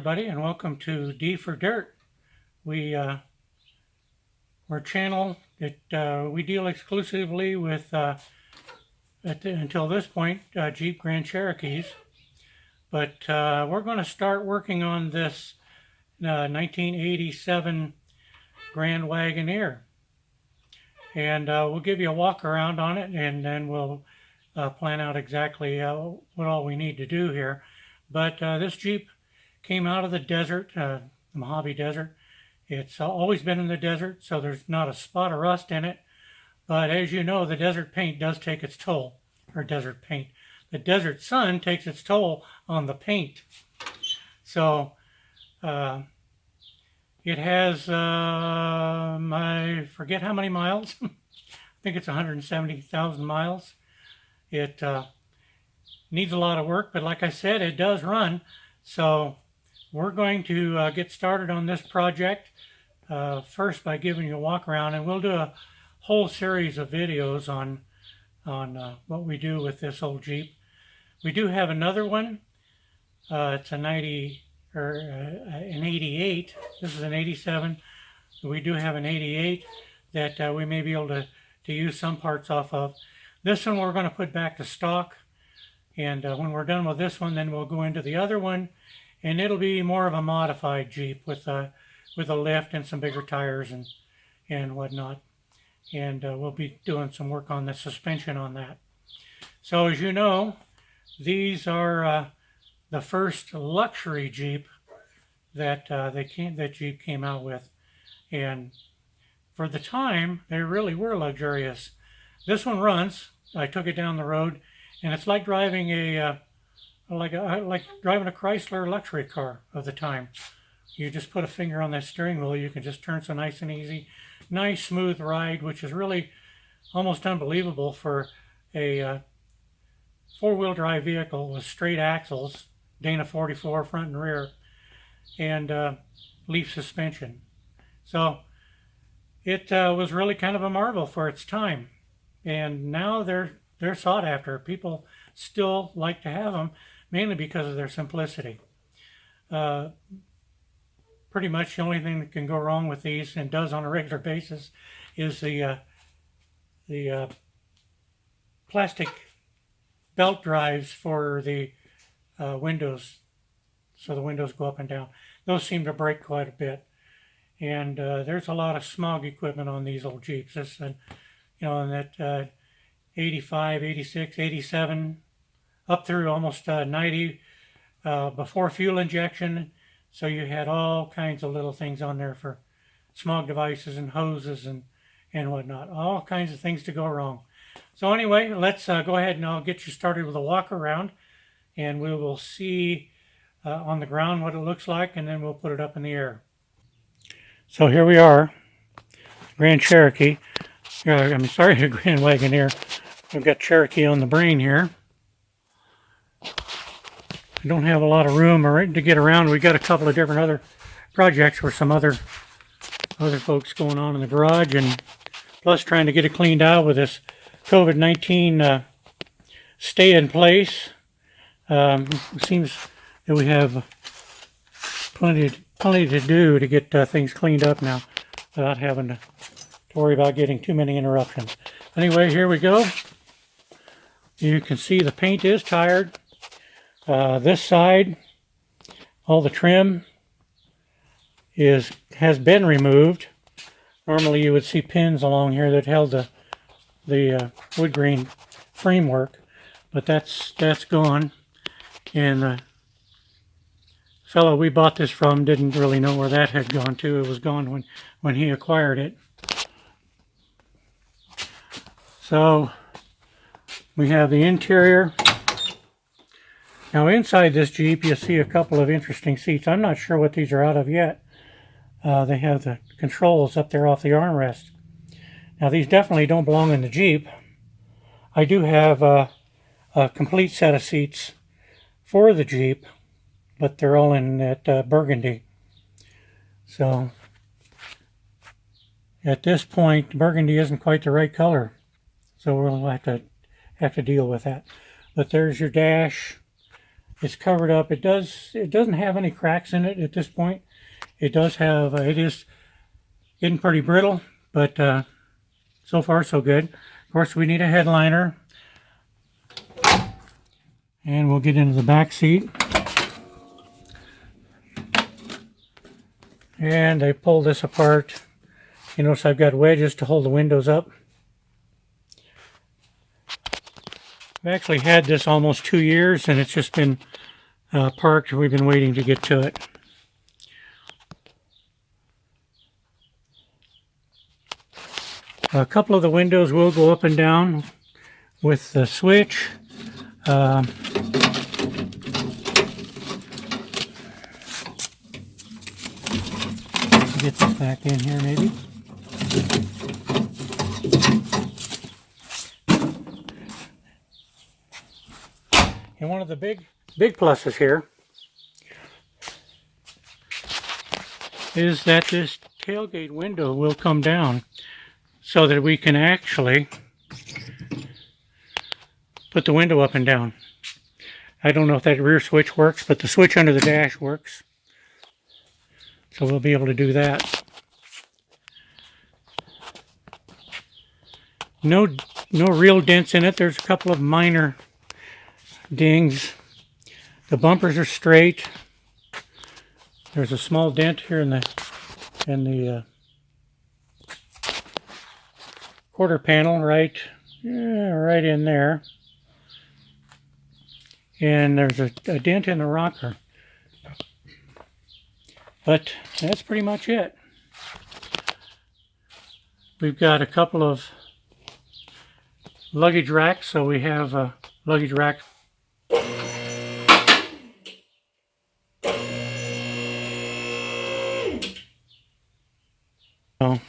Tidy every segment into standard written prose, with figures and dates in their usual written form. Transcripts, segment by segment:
everybody, and welcome to DFerDirt. We're a channel that we deal exclusively with, until this point, Jeep Grand Cherokees. But we're going to start working on this 1987 Grand Wagoneer. And we'll give you a walk around on it, and then we'll plan out exactly what all we need to do here. But this Jeep came out of the desert, the Mojave Desert. It's always been in the desert, so there's not a spot of rust in it. But as you know, the desert paint does take its toll, or desert paint. The desert sun takes its toll on the paint. So it has, I forget how many miles. I think it's 170,000 miles. It needs a lot of work, but like I said, it does run. So we're going to get started on this project first by giving you a walk around, and we'll do a whole series of videos on what we do with this old Jeep. We do have another one. It's a 90 or an 88. This is an 87. We do have an 88 that we may be able to use some parts off of. This one we're going to put back to stock, and when we're done with this one, then we'll go into the other one, and it'll be more of a modified Jeep with a lift and some bigger tires and whatnot. And we'll be doing some work on the suspension on that. So as you know, these are the first luxury Jeep that Jeep came out with, and for the time they really were luxurious. This one runs. I took it down the road, and it's like driving like driving a Chrysler luxury car of the time. You just put a finger on that steering wheel, you can just turn so nice and easy. Nice smooth ride, which is really almost unbelievable for a four-wheel drive vehicle with straight axles, Dana 44 front and rear, and leaf suspension. So it was really kind of a marvel for its time, and now they're sought after. People still like to have them, mainly because of their simplicity. Pretty much the only thing that can go wrong with these, and does on a regular basis, is the plastic belt drives for the windows, so the windows go up and down. Those seem to break quite a bit, and there's a lot of smog equipment on these old Jeeps. This, in that 85, 86, 87, up through almost 90 before fuel injection. So you had all kinds of little things on there for smog devices and hoses and whatnot. All kinds of things to go wrong. So anyway, let's go ahead and I'll get you started with a walk around, and we will see on the ground what it looks like, and then we'll put it up in the air. So here we are, Grand Cherokee. The Grand Wagoneer. We've got Cherokee on the brain here. I don't have a lot of room to get around. We got a couple of different other projects for some other folks going on in the garage, and plus trying to get it cleaned out with this COVID-19 stay in place. It seems that we have plenty to do to get things cleaned up now without having to worry about getting too many interruptions. Anyway, here we go. You can see the paint is tired. This side, all the trim has been removed. Normally you would see pins along here that held the wood grain framework, but that's gone. And the fellow we bought this from didn't really know where that had gone to. It was gone when he acquired it. So we have the interior. Now inside this Jeep you see a couple of interesting seats. I'm not sure what these are out of yet. They have the controls up there off the armrest. Now these definitely don't belong in the Jeep. I do have a complete set of seats for the Jeep, but they're all in that burgundy. So at this point, burgundy isn't quite the right color, so we'll have to deal with that. But there's your dash. It's covered up. It doesn't have any cracks in it at this point. It does have, it is getting pretty brittle, but so far so good. Of course, we need a headliner. And we'll get into the back seat. And I pull this apart. You notice I've got wedges to hold the windows up. I've actually had this almost 2 years, and it's just been parked. We've been waiting to get to it. A couple of the windows will go up and down with the switch. Get this back in here maybe. And one of the big pluses here is that this tailgate window will come down so that we can actually put the window up and down. I don't know if that rear switch works, but the switch under the dash works. So we'll be able to do that. No real dents in it. There's a couple of minor dings. The bumpers are straight. There's a small dent here in the quarter panel, right in there. And there's a dent in the rocker. But that's pretty much it. We've got a couple of luggage racks, so we have a luggage rack. So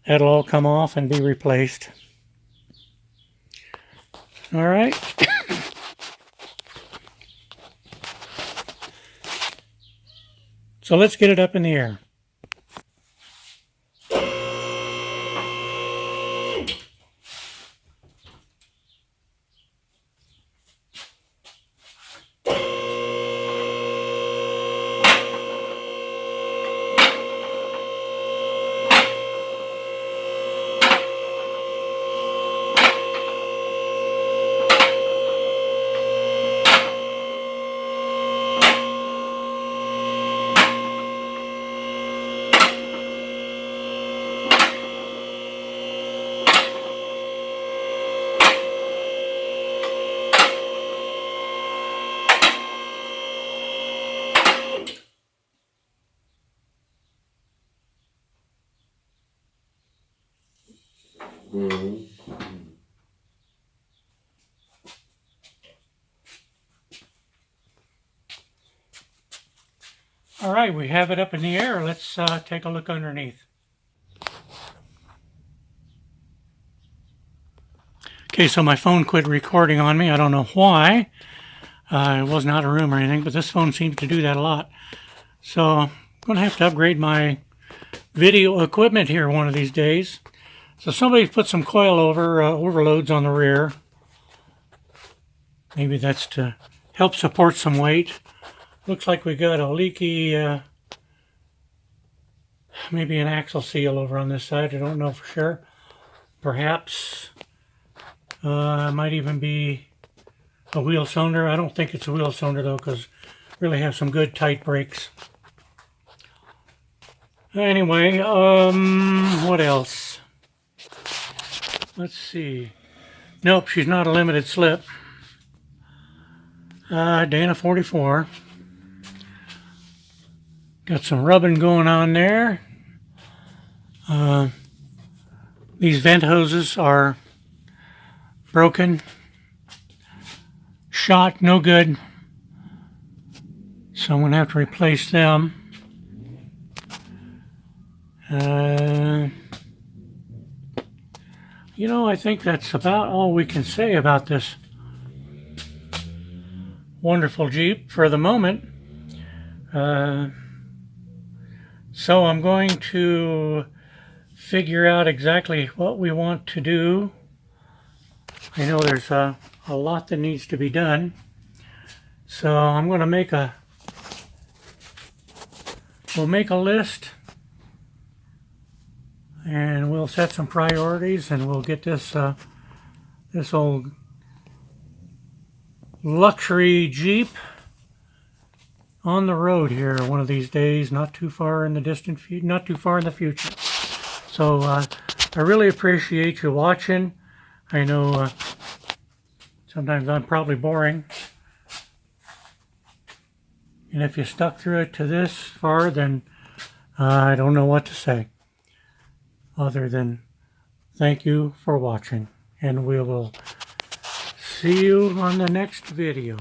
that'll all come off and be replaced. All right. So let's get it up in the air. All right, we have it up in the air. Let's take a look underneath. Okay, so my phone quit recording on me. I don't know why. It wasn't out of room or anything, but this phone seems to do that a lot. So I'm going to have to upgrade my video equipment here one of these days. So somebody's put some coilover overloads on the rear. Maybe that's to help support some weight. Looks like we got a leaky, maybe an axle seal over on this side. I don't know for sure. Perhaps it might even be a wheel cylinder. I don't think it's a wheel cylinder though, because really have some good tight brakes. Anyway, what else? Let's see. Nope, she's not a limited slip. Dana 44. Got some rubbing going on there. These vent hoses are broken. Shot, no good. So I'm going to have to replace them. You know, I think that's about all we can say about this wonderful Jeep for the moment. So I'm going to figure out exactly what we want to do. I know there's a lot that needs to be done. So I'm going to we'll make a list, and we'll set some priorities, and we'll get this this old luxury Jeep on the road here one of these days, not too far in the distant future, not too far in the future. So I really appreciate you watching. I know sometimes I'm probably boring, and if you stuck through it to this far, then I don't know what to say other than thank you for watching, and we will see you on the next video.